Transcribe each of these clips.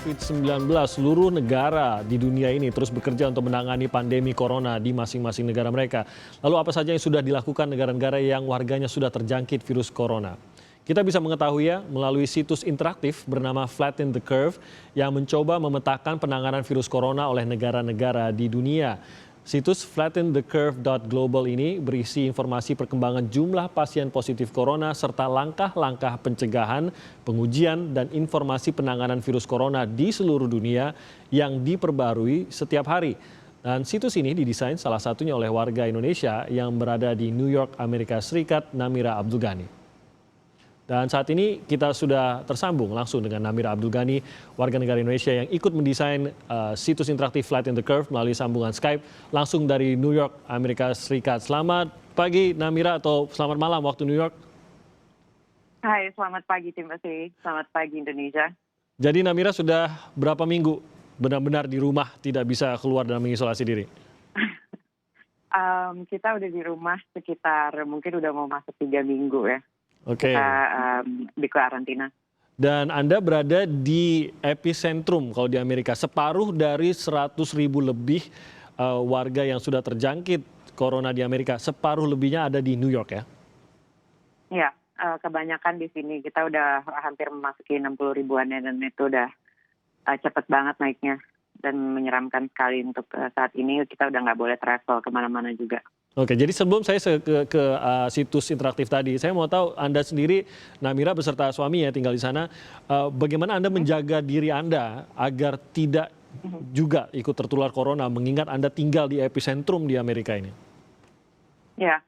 COVID-19, seluruh negara di dunia ini terus bekerja untuk menangani pandemi corona di masing-masing negara mereka. Lalu apa saja yang sudah dilakukan negara-negara yang warganya sudah terjangkit virus corona? Kita bisa mengetahui melalui situs interaktif bernama Flatten the Curve yang mencoba memetakan penanganan virus corona oleh negara-negara di dunia. Situs flattenthecurve.global ini berisi informasi perkembangan jumlah pasien positif corona serta langkah-langkah pencegahan, pengujian, dan informasi penanganan virus corona di seluruh dunia yang diperbarui setiap hari. Dan situs ini didesain salah satunya oleh warga Indonesia yang berada di New York, Amerika Serikat, Namira Abdul Ghani. Dan saat ini kita sudah tersambung langsung dengan Namira Abdul Ghani, warga negara Indonesia yang ikut mendesain situs interaktif Flatten the Curve melalui sambungan Skype langsung dari New York, Amerika Serikat. Selamat pagi Namira atau selamat malam waktu New York. Hai, selamat pagi Timothy. Selamat pagi Indonesia. Jadi Namira sudah berapa minggu benar-benar di rumah tidak bisa keluar dan mengisolasi diri? Kita udah di rumah sekitar mungkin udah mau masuk 3 minggu ya. Oke. Kita di karantina. Dan Anda berada di epicentrum kalau di Amerika. Separuh dari 100.000 lebih warga yang sudah terjangkit corona di Amerika. Separuh lebihnya ada di New York ya? Ya, kebanyakan di sini kita udah hampir memasuki 60 ribuan ya, dan itu udah cepet banget naiknya. Dan menyeramkan sekali untuk saat ini kita udah nggak boleh travel kemana-mana juga. Oke, jadi sebelum saya ke situs interaktif tadi, saya mau tahu Anda sendiri, Namira beserta suami ya tinggal di sana, bagaimana Anda menjaga diri Anda agar tidak juga ikut tertular corona, mengingat Anda tinggal di epicentrum di Amerika ini? Ya,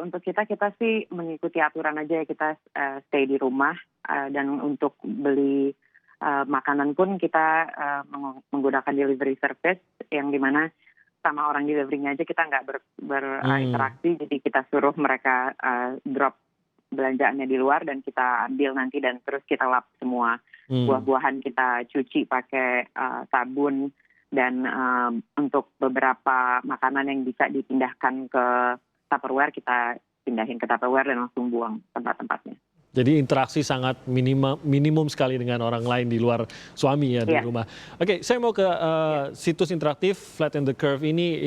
untuk kita sih mengikuti aturan aja ya, kita stay di rumah, dan untuk beli makanan pun kita menggunakan delivery service yang dimana sama orang delivery-nya aja kita nggak berinteraksi, jadi kita suruh mereka drop belanjaannya di luar dan kita ambil nanti dan terus kita lap semua. Buah-buahan kita cuci pakai sabun, dan untuk beberapa makanan yang bisa dipindahkan ke Tupperware kita pindahin ke Tupperware dan langsung buang tempat-tempatnya. Jadi interaksi sangat minimum sekali dengan orang lain di luar suami ya di rumah. Oke, saya mau ke situs interaktif Flatten the Curve ini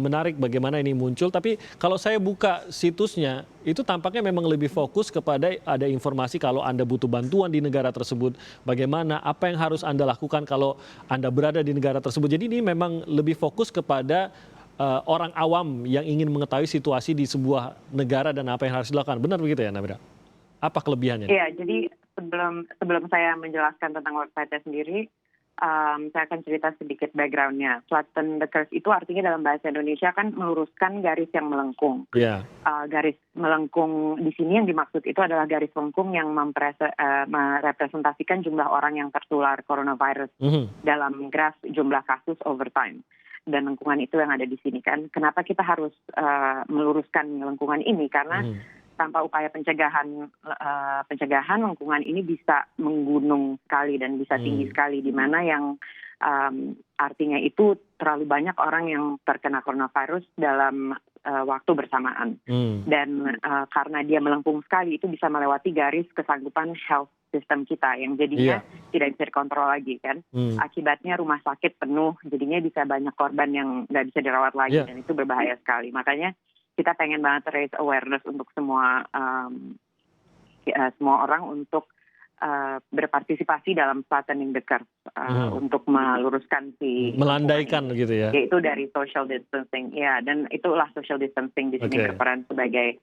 menarik bagaimana ini muncul. Tapi kalau saya buka situsnya itu tampaknya memang lebih fokus kepada ada informasi kalau Anda butuh bantuan di negara tersebut, bagaimana, apa yang harus Anda lakukan kalau Anda berada di negara tersebut. Jadi ini memang lebih fokus kepada orang awam yang ingin mengetahui situasi di sebuah negara dan apa yang harus dilakukan. Benar begitu ya, Namira? Apa kelebihannya? Iya, jadi sebelum saya menjelaskan tentang website-nya sendiri, saya akan cerita sedikit background-nya. Flatten the Curve itu artinya dalam bahasa Indonesia kan meluruskan garis yang melengkung. Yeah. Garis melengkung di sini yang dimaksud itu adalah garis melengkung yang merepresentasikan jumlah orang yang tertular coronavirus dalam graf jumlah kasus over time. Dan lengkungan itu yang ada di sini kan. Kenapa kita harus meluruskan lengkungan ini? Karena tanpa upaya pencegahan lengkungan ini bisa menggunung sekali dan bisa tinggi sekali, di mana yang artinya itu terlalu banyak orang yang terkena coronavirus dalam waktu bersamaan. Dan karena dia melengkung sekali itu bisa melewati garis kesanggupan health system kita yang jadinya tidak bisa dikontrol lagi kan. Akibatnya rumah sakit penuh, jadinya bisa banyak korban yang nggak bisa dirawat lagi dan itu berbahaya sekali. Makanya kita pengen banget raise awareness untuk semua orang untuk berpartisipasi dalam flattening the curve, untuk meluruskan melandaikan gitu ya. Yaitu dari social distancing. Ya, dan itulah social distancing di sini berperan sebagai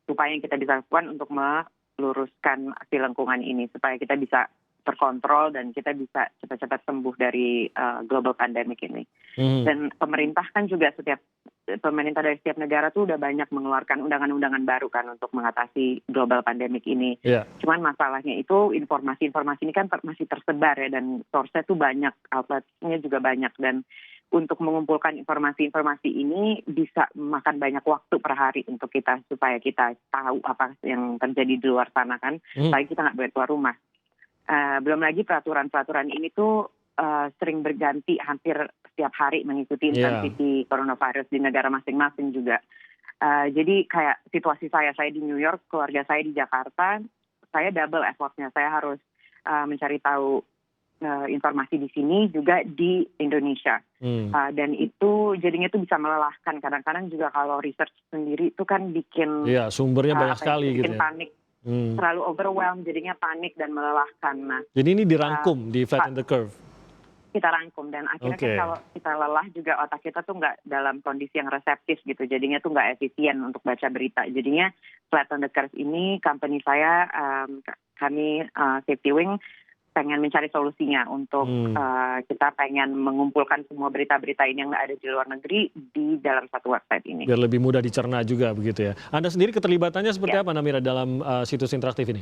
upaya yang kita bisa lakukan untuk meluruskan si lengkungan ini supaya kita bisa terkontrol dan kita bisa cepat-cepat sembuh dari global pandemic ini. Dan pemerintah kan juga pemerintah dari setiap negara tuh udah banyak mengeluarkan undangan-undangan baru kan untuk mengatasi global pandemic ini. Cuman masalahnya itu informasi ini kan masih tersebar ya, dan source-nya tuh banyak, outlet-nya juga banyak, dan untuk mengumpulkan informasi-informasi ini bisa memakan banyak waktu per hari untuk kita supaya kita tahu apa yang terjadi di luar sana kan, supaya kita nggak boleh keluar rumah. Belum lagi peraturan-peraturan ini tuh sering berganti hampir setiap hari mengikuti intensity coronavirus di negara masing-masing juga. Jadi kayak situasi saya di New York, keluarga saya di Jakarta, saya double effortnya. Saya harus mencari tahu informasi di sini juga di Indonesia. Dan itu jadinya itu bisa melelahkan. Kadang-kadang juga kalau research sendiri itu kan bikin Iya, sumbernya banyak sekali gitu bikin ya. panik, terlalu overwhelmed, jadinya panik dan melelahkan. Nah, Jadi ini dirangkum di Flatten the Curve. kita rangkum dan akhirnya kan kalau kita lelah juga otak kita tuh nggak dalam kondisi yang reseptif gitu, jadinya tuh nggak efisien untuk baca berita. Jadinya Flatten the Curve ini company saya, kami Safety Wing pengen mencari solusinya untuk kita pengen mengumpulkan semua berita-berita ini yang ada di luar negeri di dalam satu website ini. Biar lebih mudah dicerna juga begitu ya. Anda sendiri keterlibatannya seperti apa Namira dalam situs interaktif ini?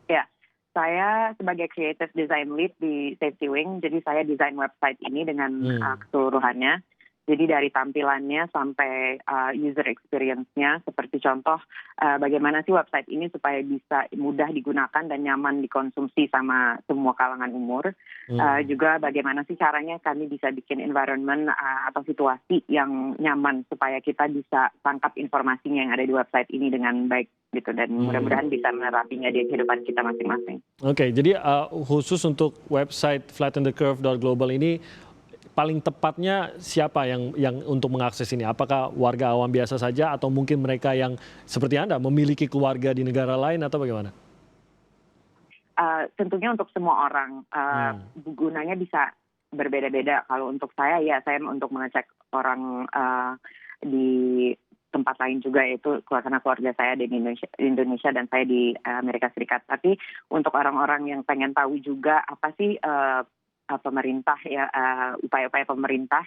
Ya, saya sebagai creative design lead di Safety Wing, jadi saya desain website ini dengan keseluruhannya. Jadi dari tampilannya sampai user experience-nya, seperti contoh bagaimana sih website ini supaya bisa mudah digunakan dan nyaman dikonsumsi sama semua kalangan umur. Juga bagaimana sih caranya kami bisa bikin environment atau situasi yang nyaman supaya kita bisa tangkap informasinya yang ada di website ini dengan baik gitu, dan mudah-mudahan bisa menerapinya di kehidupan kita masing-masing. Oke, jadi khusus untuk website flattenthecurve.global ini paling tepatnya siapa yang untuk mengakses ini? Apakah warga awam biasa saja atau mungkin mereka yang seperti Anda memiliki keluarga di negara lain atau bagaimana? Tentunya untuk semua orang, gunanya bisa berbeda-beda. Kalau untuk saya, ya saya untuk mengecek orang di tempat lain juga, yaitu karena keluarga saya di Indonesia dan saya di Amerika Serikat. Tapi untuk orang-orang yang pengen tahu juga apa sih pemerintah ya, upaya-upaya pemerintah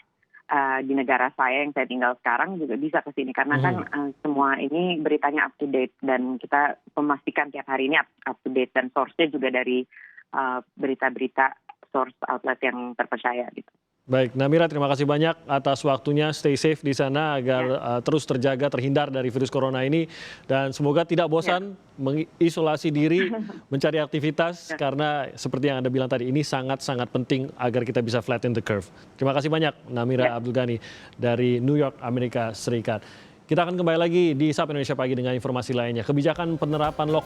di negara saya yang saya tinggal sekarang, juga bisa ke sini karena kan semua ini beritanya up to date dan kita memastikan tiap hari ini up to date dan source-nya juga dari berita-berita source outlet yang terpercaya gitu. Baik, Namira, terima kasih banyak atas waktunya. Stay safe di sana agar terus terjaga, terhindar dari virus corona ini. Dan semoga tidak bosan mengisolasi diri, mencari aktivitas. Karena seperti yang Anda bilang tadi, ini sangat-sangat penting agar kita bisa flatten the curve. Terima kasih banyak, Namira Abdul Ghani dari New York, Amerika Serikat. Kita akan kembali lagi di Sapa Indonesia Pagi dengan informasi lainnya. Kebijakan penerapan lockdown